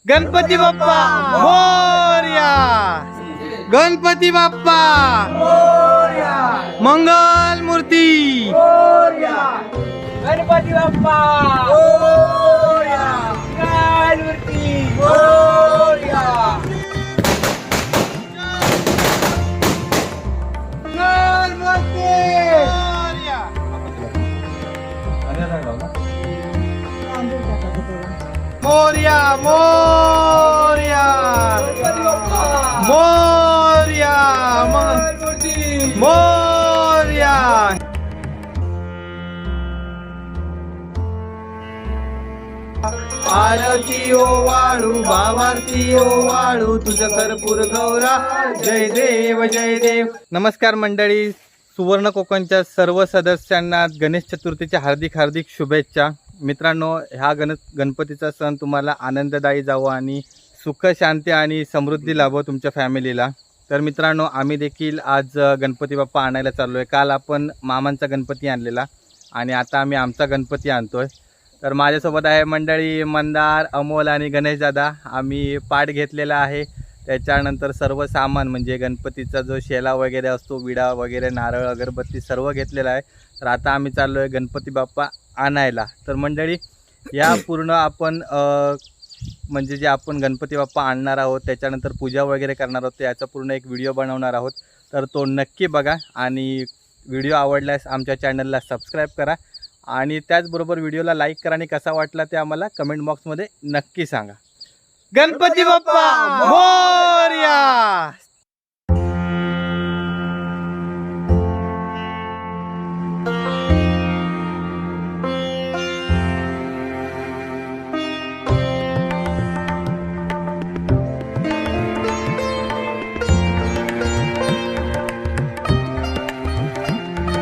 गणपती बाप्पा मोरया, गणपती बाप्पा मोरया, मंगल मूर्ती मोरया, गणपती बाप्पा मोरया, मंगल मूर्ती मोरया, मंगल मूर्ती मोरया, मोरया, मोरया, मोरया. आरती ओ वाळू, भावारती ओ वाळू, तुझं कर्पूर गौरा, जय देव जय देव. नमस्कार मंडळी, सुवर्ण कोकणच्या सर्व सदस्यांना गणेश चतुर्थीच्या हार्दिक हार्दिक शुभेच्छा. मित्रांनो, ह्या गणपतीचा सण तुम्हाला आनंददायी जावो आणि सुख शांती आणि समृद्धी लाभो तुमच्या फॅमिलीला. तर मित्रांनो, आम्ही देखील आज गणपती बाप्पा आणायला चाललो आहे. काल आपण मामांचा गणपती आणलेला आणि आता आम्ही आमचा गणपती आणतो आहे. तर माझ्यासोबत आहे मंडळी मंदार, अमोल आणि गणेश दादा. आम्ही पाट घेतलेला आहे, त्याच्यानंतर सर्व सामान म्हणजे गणपतीचा जो शेला वगैरे असतो, विडा वगैरे, नारळ, अगरबत्ती सर्व घेतलेला आहे. तर आता आम्ही चाललो आहे गणपती बाप्पा आणायला. तर मंडळी, या पूर्ण आपण म्हणजे जे आपण गणपती बाप्पा आणणार आहोत, त्याच्यानंतर पूजा वगैरे करणार आहोत, याचा पूर्ण एक व्हिडिओ बनवणार आहोत. तर तो नक्की बघा आणि व्हिडिओ आवडल्यास आमच्या चॅनलला सबस्क्राईब करा आणि त्याचबरोबर व्हिडिओला लाईक करा आणि कसा वाटला ते आम्हाला कमेंट बॉक्समध्ये नक्की सांगा. गणपती बाप्पा मोरया.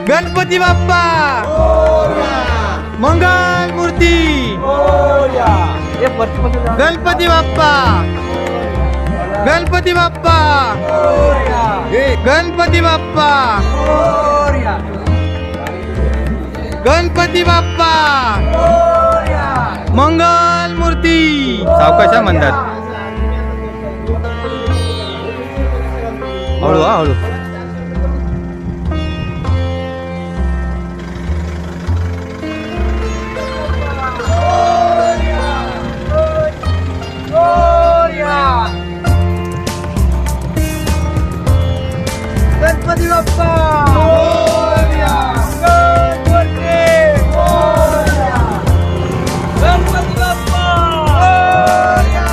गणपती बाप्पा मंगल मूर्ती, गणपती बाप्पा, गणपती बाप्पा, गणपती बाप्पा, गणपती बाप्पा, मंगल मूर्ती. सावकाशा म्हणतात, हळू हळू. गणपती बाप्पा मोरया, गणपती मोरया, गणपती बाप्पा मोरया,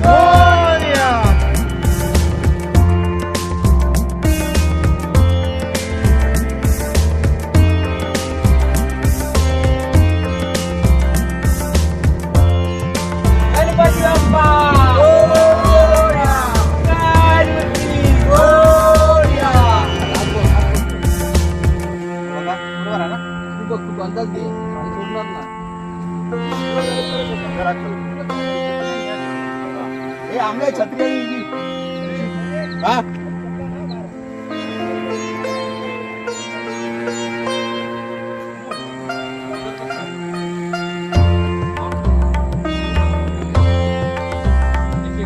मोरया. गणपती बाप्पा आमल्या छत्री हा गणपती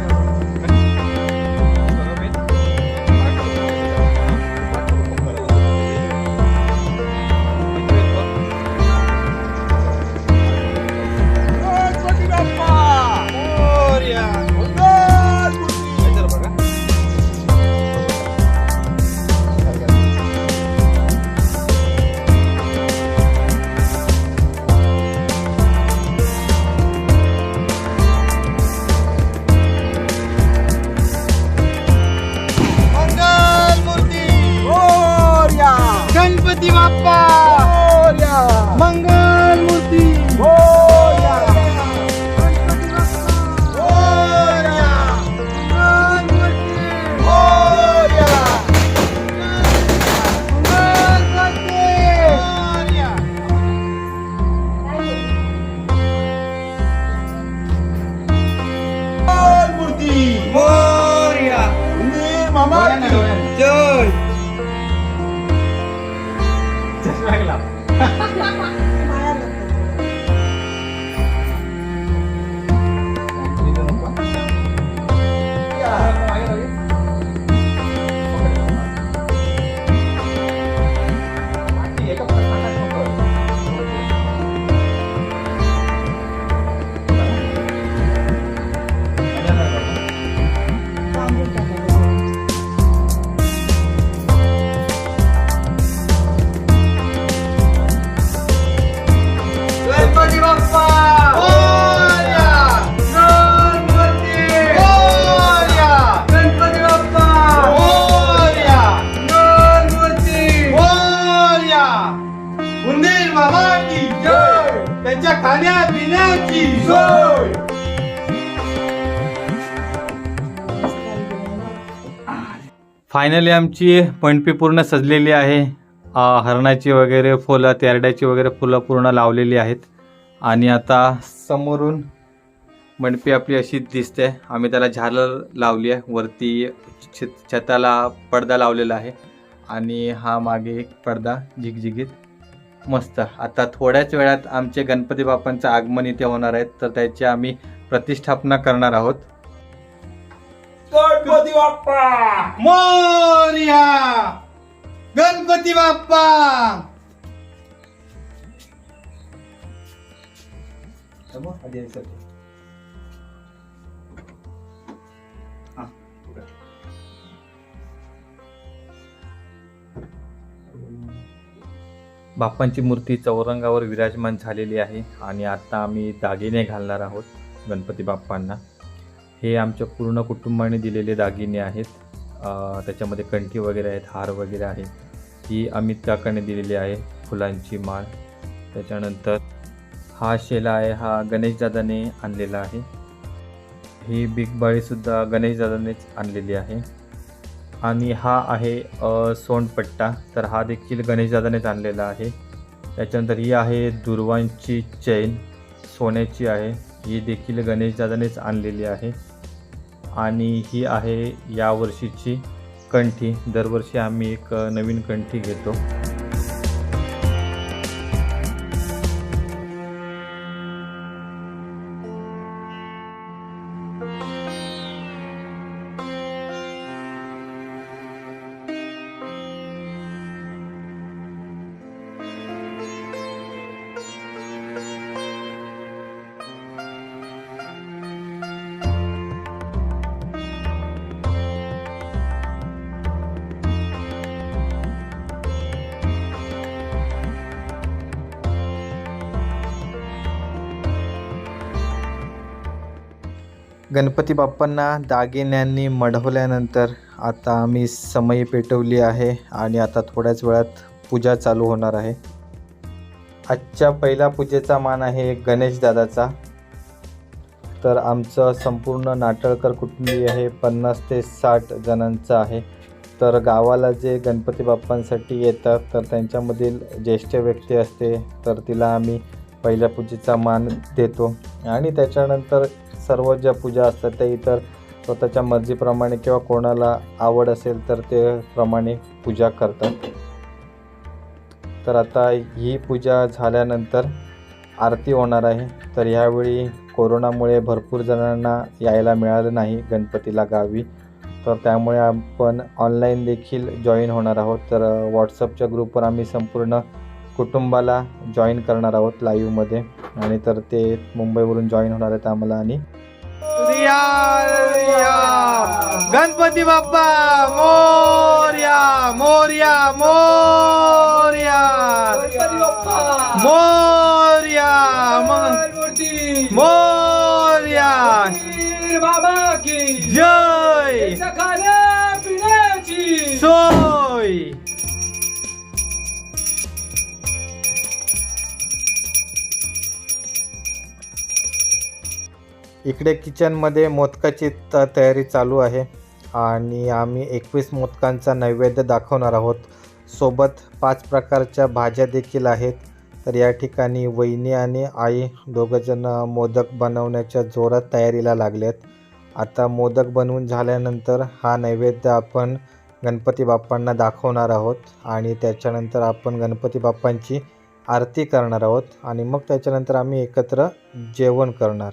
बाप्पा मोरया, मंगल मूर्ती मोरया, गणपती बाप्पा मोरया, मंगल मूर्ती मोरया, मंगल मूर्ती मोरया. मंगल मूर्ती मोरया. मामा जय. पिण्याची सोय. फायनली आमची पणपी पूर्ण सजलेली आहे. हरणाची वगैरे फुलं, तेरड्याची वगैरे फुलं पूर्ण लावलेली आहेत. आणि आता समोरून मंडपी आपली अशी दिसते. आम्ही त्याला झालर लावली आहे. वरती छताला पडदा लावलेला आहे आणि हा मागे एक पडदा झिगझिगीत मस्त. आता थोड्याच वेळात आमचे गणपती बाप्पांचं आगमन इथे होणार आहे, तर त्याची आम्ही प्रतिष्ठापना करणार आहोत. गणपती बाप्पा मोरया, गणपती बाप्पा. बाप्पांची मूर्ती चौरंगावर विराजमान झालेली आहे आणि आता आम्ही दागिने घालणार आहोत गणपती बाप्पांना. हे आमच्या पूर्ण कुटुंबाने दिलेले दागिने आहेत. त्याच्यामध्ये कंठी वगैरे आहेत, हार वगैरे आहे. ही अमिताकडे दिलेली आहे, फुलांची माळ. त्याच्यानंतर हा शेला आहे, हा गणेशदादाने आणलेला आहे. ही बिग बाळीसुद्धा गणेशदादानेच आणलेली आहे. आणि हा आहे सोंडपट्टा, तर हा देखील गणेशदादानेच आणलेला आहे. त्याच्यानंतर ही आहे दुर्वांची चैन, सोन्याची आहे. ही देखील गणेशदादानेच आणलेली आहे. आणि ही आहे यावर्षीची कंठी. दरवर्षी आम्ही एक नवीन कंठी घेतो. गणपती बाप्पांना दागिन्यांनी मढवल्यानंतर आता आम्ही समई पेटवली आहे आणि आता थोड्याच वेळात पूजा चालू होणार आहे. आजच्या पहिल्या पूजेचा मान आहे गणेशदादाचा. तर आमचं संपूर्ण नाटळकर कुटुंबीय हे 50 ते 60 जणांचं आहे. तर गावाला जे गणपती बाप्पांसाठी येतात तर त्यांच्यामधील ज्येष्ठ व्यक्ती असते, तर तिला आम्ही पहिल्या पूजेचा मान देतो. आणि त्याच्यानंतर सर्व ज्या पूजा असतात त्या इतर स्वतःच्या मर्जीप्रमाणे किंवा कोणाला आवड असेल तर ते प्रमाणे पूजा करतात. तर आता ही पूजा झाल्यानंतर आरती होणार आहे. तर ह्यावेळी कोरोनामुळे भरपूर जणांना यायला मिळालं नाही गणपतीला गावी, तर त्यामुळे आपण ऑनलाईन देखील जॉईन होणार आहोत. तर व्हॉट्सअपच्या ग्रुपवर आम्ही संपूर्ण कुटुंबाला जॉईन करणार आहोत लाईव्हमध्ये. आणि तर ते मुंबईवरून जॉईन होणार आहेत आम्हाला. आणि गणपती बाप्पा मोरया, मोरया, मोरया, मोरया, मोरया, बाबा की जय. पिण्याची सोय. इकडे किचनमध्ये मोदकाची तयारी चालू आहे आणि आम्ही 21 मोदकांचा नैवेद्य दाखवणार आहोत. सोबत 5 प्रकारच्या भाज्या देखील आहेत. तर या ठिकाणी वहिनी आणि आई दोघंजण मोदक बनवण्याच्या जोरात तयारीला लागलेत. आता मोदक बनवून झाल्यानंतर हा नैवेद्य आपण गणपती बाप्पांना दाखवणार आहोत आणि त्याच्यानंतर आपण गणपती बाप्पांची आरती करणार आहोत आणि मग त्याच्यानंतर आम्ही एकत्र जेवण करणार.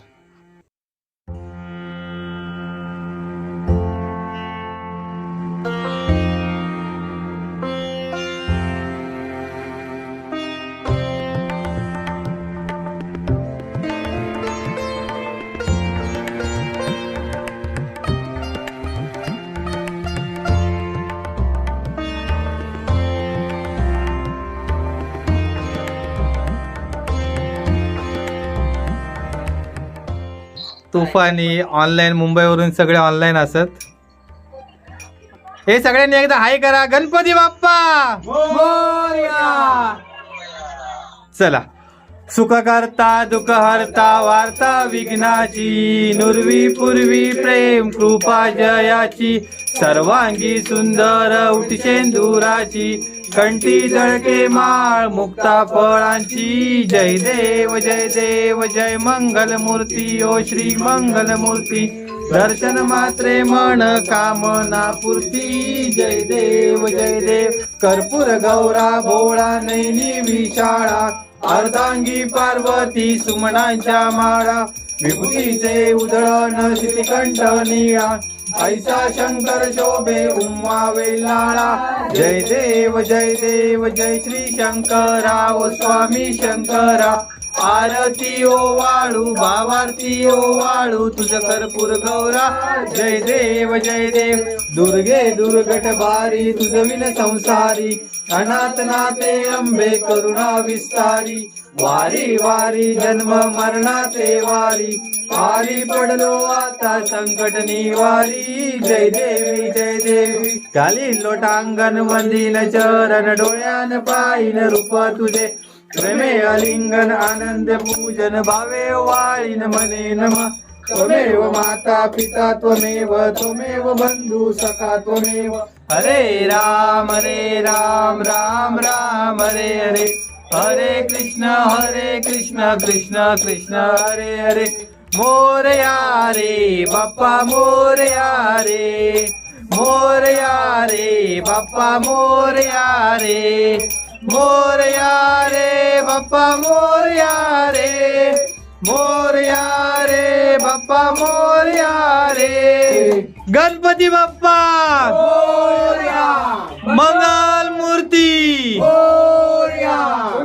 तुफानी ऑनलाईन, मुंबईवरून सगळे ऑनलाईन असत. हे सगळ्यांनी एकदा हाय करा. गणपती बाप्पा मोरया. चला सुख करता दुःख हरता वार्ता विघ्नाची नुरवी पूर्वी प्रेम कृपा जयाची सर्वांगी सुंदर उठशेंदुराची कंठी जळके माळ मुक्ता फळांची जय देव जय मंगल मूर्ती ओ श्री मंगल मूर्ती दर्शन मात्रे मन कामना पूर्ती जय देव कर्पूर गौरा भोळा नैनी विशाळा अर्धांगी पार्वती सुमनांच्या माळा विभूतीचे उधळण श्रीकंठ निळा ऐसा शंकर शोभे उम्मा वेलाळा जय देव जय श्री शंकरा ओ स्वामी शंकरा आरती ओ वाळू भावारती ओ वाळू तुझ कर्पूर गौरा जय देव दुर्गे दुर्गट बारी तुझ विन संसारी अनाथ नाथे अंबे करुणा विस्तारी वारी वारी जन्म मरणाचे वारी आरी पडलो आता संकट निवारी जय देवी काली लोटांगण वंदीन चरण डोळ्यान पाईन रूप तुझे प्रेमे अलिंगन आनंद पूजन भावे वाळीन मने नम त्वमेव माता पिता त्वमेव बंधू सखा त्वमेव हरे राम राम राम हरे हरे हरे कृष्ण कृष्ण कृष्ण हरे हरे मोरया रे बाप्पा मोरया रे बाप्पा मोरया रे बाप्पा मोरया रे बाप्पा मोरया रे गणपती बाप्पा मंगल मूर्ती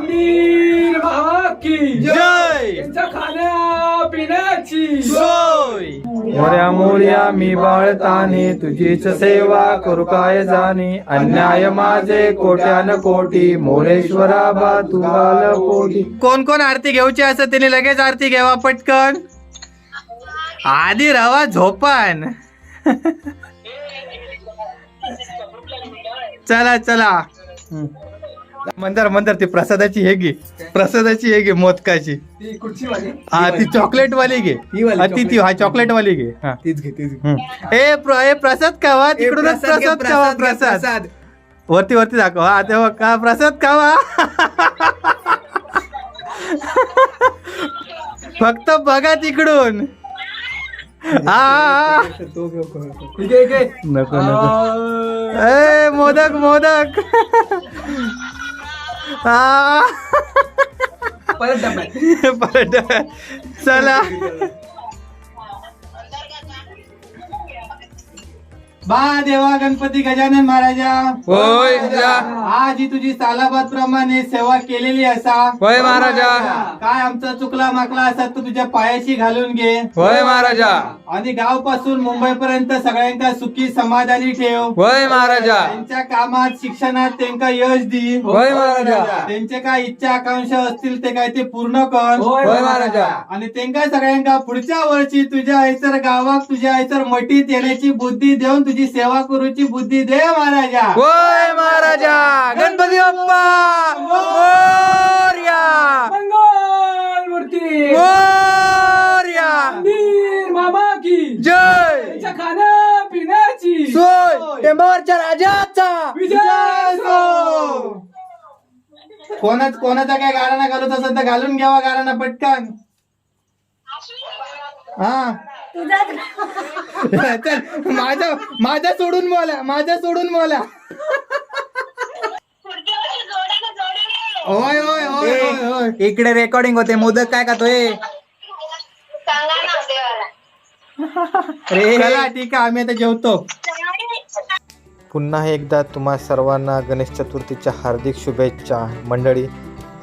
वीर बाबा की जय त्यांच्या खाण्या पिण्याची सोय मोर्या मोर्या मी बाळताने तुझीच सेवा करू काय जाणे अन्याय माझे कोट्यान कोटी मोरेश्वरा बा तुला कोटी कोण कोण आरती घेऊची असं त्याने लगेच आरती घ्यावा पटकन आधी रवा झोपान चला मंदार ती प्रसादाची हे घे मोदकाची ती खुर्चीवाली हा ती चॉकलेट वाली घे ती हा चॉकलेट वाली घे हा तीच घे हे प्रसाद खावा तिकडूनच प्रसाद खावा प्रसाद वरती दाखव हा तेव्हा का प्रसाद खावा फक्त बघा तिकडून हा नको ए मोदक हा परत चला बा देवा गणपती गजानन महाराजा होय आज ही तुझी सालाबाद प्रमाणे सेवा केलेली असा होय महाराजा काय आमचा चुकला माकला असा तू तुझ्या पायाशी घालून घे होय महाराजा आणि गाव पासून मुंबई पर्यंत सगळ्यांका सुखी समाधानी ठेव होय महाराजा त्यांच्या कामात शिक्षणात त्यांना यश दी होय महाराजा त्यांचे काय इच्छा आकांक्षा असतील ते काय ते पूर्ण कर होय महाराजा आणि त्यांना सगळ्यांका पुढच्या वर्षी तुझ्या आईसर गावात तुझ्या आईसर मटीत येण्याची बुद्धी देऊन तुझी सेवा करूची बुद्धी दे महाराजा होय महाराजा गणपती बाप्पा मोरया मंगल मूर्ती मोरया वीर बाबा की जय त्यांच्या खाण्या पिण्याची सोय टेंबावरच्या राजाचा विजय असो. कोणाचा काय गाराणा घालत असेल तर घालून घ्यावा गाराणा पटकन हा चल माझा सोडून बोला होय इकडे रेकॉर्डिंग होते मोदक काय खातोय चला ठीक आहे आम्ही आता जेवतो. पुन्हा एकदा तुम्हा सर्वांना गणेश चतुर्थीच्या हार्दिक शुभेच्छा. मंडळी,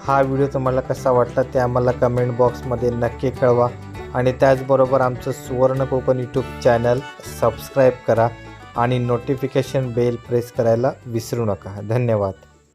हा व्हिडिओ तुम्हाला कसा वाटला ते आम्हाला कमेंट बॉक्समध्ये नक्की कळवा आणि त्याचबरोबर आमचं सुवर्ण कोकण यूट्यूब चॅनल सबस्क्राईब करा आणि नोटिफिकेशन बेल प्रेस करायला विसरू नका. धन्यवाद.